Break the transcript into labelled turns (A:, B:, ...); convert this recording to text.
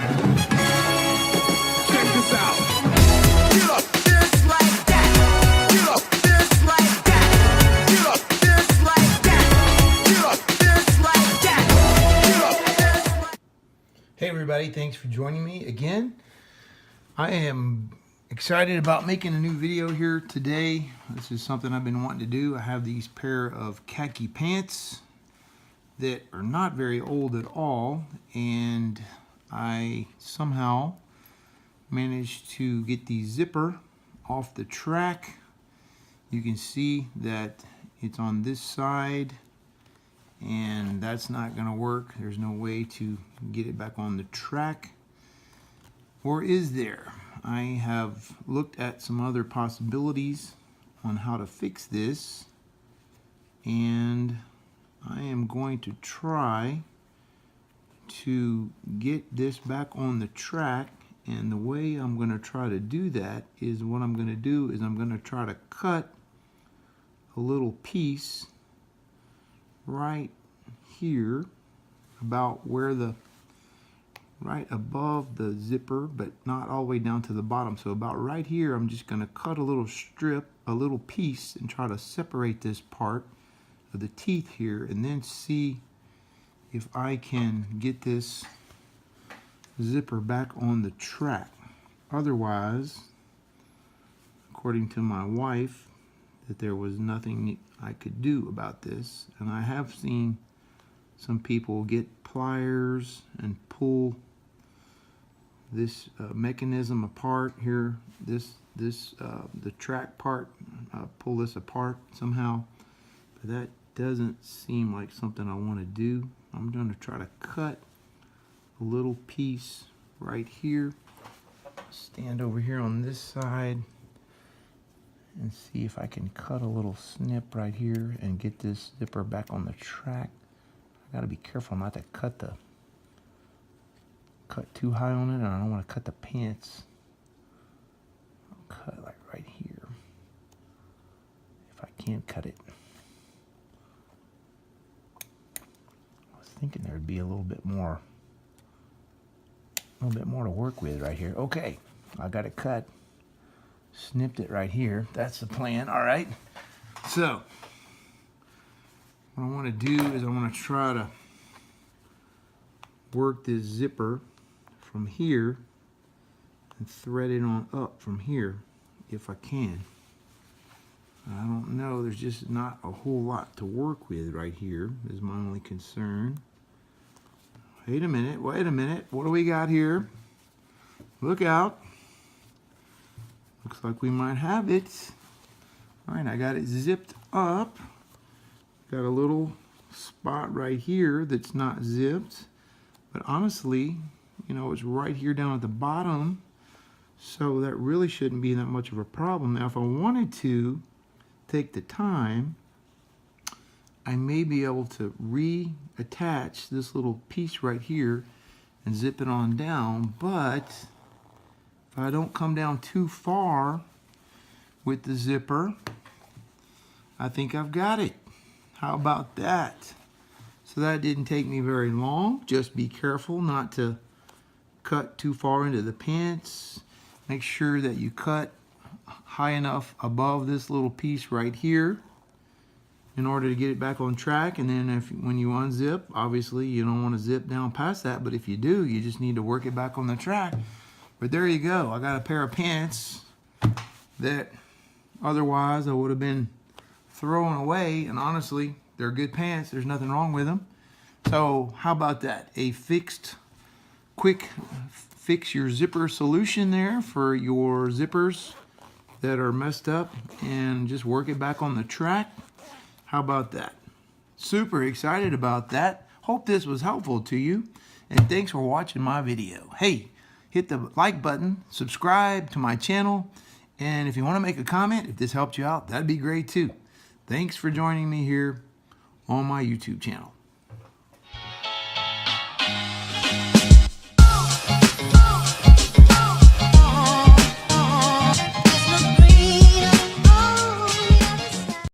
A: Check this out. Get up, just like that. Get up, just like that. Get up, just like that. Get up, just like that. Get up, just like.
B: Hey everybody, thanks for joining me again. I am excited about making a new video here today. This is something I've been wanting to do. I have these pair of khaki pants that are not very old at all, and I somehow managed to get the zipper off the track. You can see that it's on this side, and that's not going to work. There's no way to get it back on the track. Or is there? I have looked at some other possibilities on how to fix this, and I am going to try to get this back on the track. And the way I'm going to try to do that is what I'm going to do is I'm going to try to cut a little piece right here, about where the right above the zipper, but not all the way down to the bottom. So about right here, I'm just going to cut a little strip, a little piece, and try to separate this part of the teeth here, and then see if I can get this zipper back on the track. Otherwise, according to my wife, that there was nothing I could do about this. And I have seen some people get pliers and pull this mechanism apart here, the track part, pull this apart somehow, but that doesn't seem like something I want to do. I'm going to try to cut a little piece right here, stand over here on this side, and see if I can cut a little snip right here and get this zipper back on the track. I gotta be careful not to cut too high on it, and I don't want to cut the pants. I'll cut like right here, if I can cut it. I was thinking there'd be a little bit more to work with right here. Okay, I got it cut. Snipped it right here. That's the plan. All right. So what I want to do is I want to try to work this zipper from here and thread it on up from here if I can. I don't know. There's just not a whole lot to work with right here is my only concern. Wait a minute. Wait a minute. What do we got here? Look out. Looks like we might have it. All right, I got it zipped up. Got a little spot right here that's not zipped. But honestly, you know, it's right here down at the bottom. So that really shouldn't be that much of a problem. Now, if I wanted to take the time, I may be able to reattach this little piece right here and zip it on down. But if I don't come down too far with the zipper, I think I've got it. How about that? So that didn't take me very long. Just be careful not to cut too far into the pants. Make sure that you cut high enough above this little piece right here in order to get it back on track. And then when you unzip, obviously you don't want to zip down past that, but if you do, you just need to work it back on the track. But there you go. I got a pair of pants that otherwise I would have been throwing away, and honestly, they're good pants. There's nothing wrong with them. So how about that? A quick fix your zipper solution there for your zippers that are messed up, and just work it back on the track. How about that? Super excited about that. Hope this was helpful to you, and thanks for watching my video. Hey, hit the like button, subscribe to my channel, and if you want to make a comment, if this helped you out, that'd be great too. Thanks for joining me here on my YouTube channel.